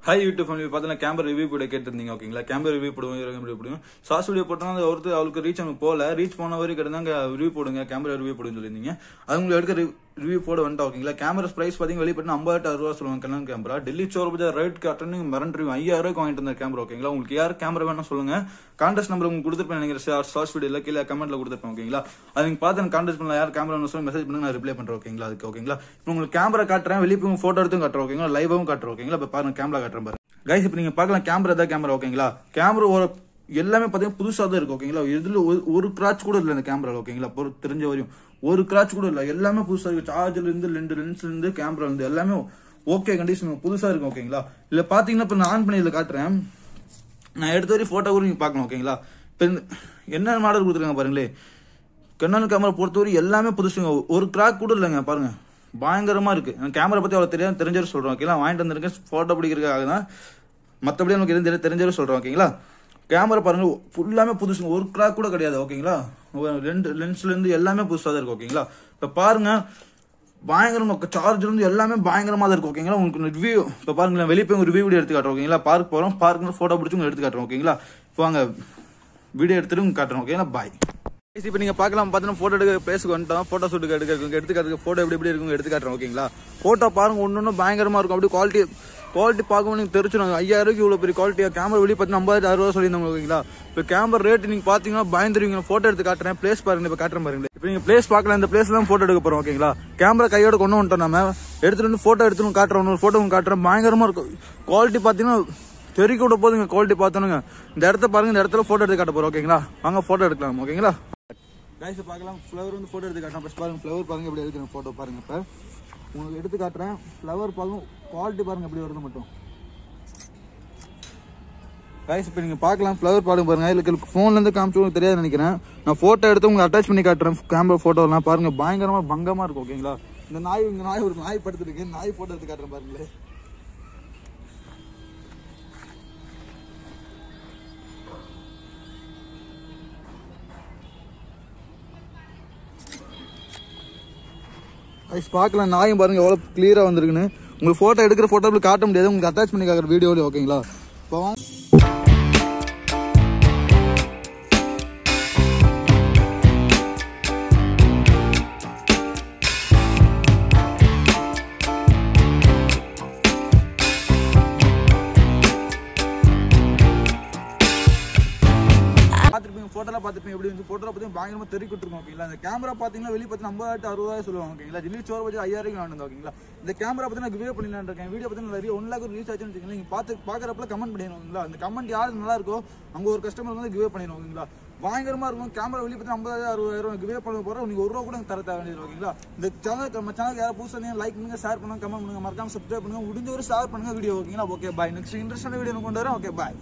Hi YouTube family, பார்த்தா camera review கூட கேட்டிருந்தீங்க ஓகேங்களா. கேமரா ரிவ்யூ போடுவோம் ஷார்ட்ஸ் வீடியோ போட்டா ஒருத்தர் அவளுக்கு ரீச் போல ரீச் போன வரைக்கும் கிடந்தாங்க ரிவ்யூ போடுங்க கேமரா ரிவ்யூ போடுன்னு சொல்லியிருந்தீங்க. அது உங்களுக்கு எடுக்க ரிவ்யூ போட வந்துட்டா ஓகேங்களா. கேமரா பிரைஸ் பாத்தீங்க வெளியே போட்டு 56 ரூபா சொல்லுவாங்க Canon கேமரா. டெல்லி சோர் பஜார் ரைட் காட்டுன்னு மிரண்டு 5000 ரூபாய்க்கு வாங்கிட்டு வந்த கேமரா ஓகேங்களா. உங்களுக்கு யார் கேமரா வேணும் சொல்லுங்க. கான்டாக்ட் நம்பர் உங்களுக்கு கொடுத்துருப்பேன் நினைக்கிறேன் ஷார்ட்ஸ் வீடியோல கீழே கமெண்ட்ல கொடுத்துருப்பேன் ஓகேங்களா. அது நீங்க பார்த்து கான்டாக்ட் பண்ணலாம். யார் கேமரா வேணும் சொல்லி மெசேஜ் பண்ணுங்க, நான் ரிப்ளை பண்றேன் ஓகேங்களா. அதுக்கு ஓகேங்களா. இப்போ உங்களுக்கு கேமரா காட்டுறேன், வெளியே போய் போட்டோ எடுத்து காட்டுறேன் ஓகேங்களா. லைவாவும் காட்டுறேன் ஓகேங்களா. இப்போ பாருங்க கேமரா காட்டுறேன் பாருங்க கைஸ். இப்போ நீங்க பார்க்கலாம் கேமரா தான் கேமரா ஓகேங்களா. கேமரா ஒரு எல்லாமே பாத்தீங்கன்னா புதுசா தான் இருக்கு ஓகேங்களா. இதுல ஒரு கிராச் கூட இல்ல இந்த கேமரா ஓகேங்களா. தெரிஞ்ச வரையும் ஒரு கிராச் கூட இல்ல, எல்லாமே புதுசா இருக்கு. சார்ஜர்ல இருந்து லென்ஸ்ல இருந்து கேமரா இருந்து எல்லாமே ஓகே கண்டிஷன் புதுசா இருக்கு ஓகேங்களா. இல்ல பாத்தீங்கன்னா இப்ப நான் ஆன் பண்ணி இதுல காட்டுறேன். நான் எடுத்த வரையும் போட்டோ கூட நீங்க பாக்கலாம் ஓகேங்களா. இப்ப என்ன மாடல் கொடுத்துருக்காங்க பாருங்களே. Canon கேமரா பொறுத்தவரை எல்லாமே புதுசுங்க, ஒரு கிராக் கூட இல்லைங்க பாருங்க. பயங்கரமா இருக்கு. கேமரா பத்தி அவ்வளவு தெரியாது, தெரிஞ்சவரை சொல்றோம் ஓகேங்களா. வாங்கிட்டு வந்திருக்கேன் போட்டோ பிடிக்கிறதுக்காக தான், மற்றபடி நமக்கு எதுவும் தெரிஞ்சவரை சொல்றோம் ஓகேங்களா. கேமரா பாருங்க ஃபுல்லாமே புதுசுங்க, ஒரு கிராக் கூட கிடையாது ஓகேங்களா. ரெண்டு லென்ஸ்ல இருந்து எல்லாமே புதுசா தான் இருக்கு ஓகேங்களா. இப்ப பாருங்க பயங்கரம், சார்ஜர் இருந்து எல்லாமே பயங்கரமா தான் இருக்கு ஓகேங்களா. உங்களுக்கு ரிவ்யூ இப்ப பாருங்க வெளியே போய் ரிவ்யூ வீடியோ எடுத்து காட்டுறோம் ஓகேங்களா. பார்க் போறோம், பார்க்கு போட்டோ பிடிச்சி உங்களுக்கு எடுத்து காட்டுறோம் ஓகேங்களா. இப்போ வாங்க வீடியோ எடுத்துட்டு உங்களுக்கு காட்டுறோம் ஓகேங்களா. பாய். இப்போ நீங்க பார்க்கலாம் பார்த்தீங்கன்னா போட்டோ எடுக்க பிளேஸ்க்கு வந்துட்டோம். போட்டோ ஷூட்டுக்கு எடுத்துக்காட்டுக்கு போட்டோ எப்படி இருக்கும் எடுத்து காட்டுறோம் ஓகேங்களா. போட்டோ பாருங்க ஒன்னு பயங்கரமா இருக்கும். அப்படி குவாலிட்டி பார்க்கும் நீங்க தெரிஞ்சிடும். 5000 ரூபாய்க்கு இவ்வளவு பெரிய குவாலிட்டியா கேமரா வெளியே பார்த்தீங்கன்னா 56 ரூபா சொல்லியிருந்தாங்க ஓகேங்களா. இப்போ கேமரா ரேட் நீங்க பாத்தீங்கன்னா பயந்துருவீங்க. போட்டோ எடுத்து காட்டுறேன், பிளேஸ் பாருங்க. இப்ப காட்டுறேன் பாருங்க. இப்போ நீங்க பிளேஸ் பார்க்கலாம், இந்த பிளேஸ்ல தான் போட்டோ எடுக்க போறோம் ஓகேங்களா. கேமரா கையோட கொண்டு வந்துட்டோம், நம்ம எடுத்துட்டு வந்து போட்டோ எடுத்து காட்டுறோம். ஒரு போட்டோ காட்டுறேன், பயங்கரமா இருக்கும். குவாலிட்டி பாத்தீங்கன்னா தெரிய கூட போதுங்க. குவாலிட்டி பார்த்தோனுங்க. இந்த இடத்த பாருங்க, இந்த இடத்துல போட்டோ எடுத்து காட்ட போறோம் ஓகேங்களா. வாங்க போட்டோ எடுக்கலாம் ஓகேங்களா. கைஸ் பார்க்கலாம் ஃப்ளவர் வந்து போட்டோ எடுத்து காட்டுறேன். ஃபர்ஸ்ட் பாருங்க ஃப்ளவர் பாருங்க எப்படி எடுக்கிறேன் போட்டோ பாருங்க. இப்போ உங்களுக்கு எடுத்து காட்டுறேன். ஃப்ளவர் பாருங்க, குவாலிட்டி பாருங்க எப்படி வருது மட்டும். கைஸ் இப்போ நீங்க பார்க்கலாம் ஃப்ளவர் பாருங்க பாருங்க. இதுக்கு ஃபோன்ல இருந்து காமிச்சு உங்களுக்கு தெரியாது நினைக்கிறேன். நான் போட்டோ எடுத்து உங்களுக்கு அட்டாச் பண்ணி காட்டுறேன். கேமரா போட்டோ எல்லாம் பாருங்க பயங்கரமா பங்கமா இருக்கும் ஓகேங்களா. இந்த நாய் ஒரு நாய் படுத்துருக்கு, நாய் போட்டோ எடுத்து காட்டுறேன் பாருங்களேன். பார்க்கலாம் நாயும் பாருங்க எவ்வளவு கிளியரா வந்திருக்குன்னு. உங்களுக்கு போட்டோ எடுக்கிற போட்டோ காட்ட முடியாது, உங்களுக்கு அட்டாச் பண்ணி காட்டுற வீடியோல ஓகேங்களா. இப்போ போட்டோல பாத்துப்பீங்க எப்படி வந்து போட்டோல பத்தி பயங்கரமா தெரிவிட்டு இருக்கும் ஓகேங்களா. இந்த கேமரா பாத்தீங்கன்னா வெளியே பத்தி 50,000 60,000 சொல்லுவாங்க ஓகேங்களா. டெல்லி சோர் பஜார் 5000 ரூபாய்க்கு வாங்கினது ஓகேங்களா. இந்த கேமரா பத்தி நான் வீடியோ பண்ணிடலான்னு இருக்கேன். வீடியோ பத்தி நிறைய 1 லாக் ரீச் ஆச்சுன்னு வச்சுக்கோங்களேன். நீங்க பாக்குறப்பல கமெண்ட் பண்ணிடுவோங்களா. அந்த கமெண்ட் யாரு நல்லா இருக்கோ அங்க ஒரு கஸ்டமர் வந்து கிவே பண்ணிடுவோம் ஓகேங்களா. பயங்கரமா இருக்கும். கேமரா வெளியே பத்தி 50,000 60,000 கிவே பண்ண போறோம். நீங்க 1 ரூபா கூட தர தேவையில்லை ஓகேங்களா. இந்த சேனல் நம்ம சேனல் யாரும் புதுசா லைக் பண்ணுங்க, ஷேர் பண்ணுங்க, கமெண்ட் பண்ணுங்க, மறக்காம சப்ஸ்கிரைப் பண்ணுங்க, முடிஞ்ச ஒரு ஷேர் பண்ணுங்க வீடியோ ஓகேங்களா. Okay bye. நெக்ஸ்ட் இன்ட்ரெஸ்டான வீடியோ கொண்டு வரேன். Okay bye.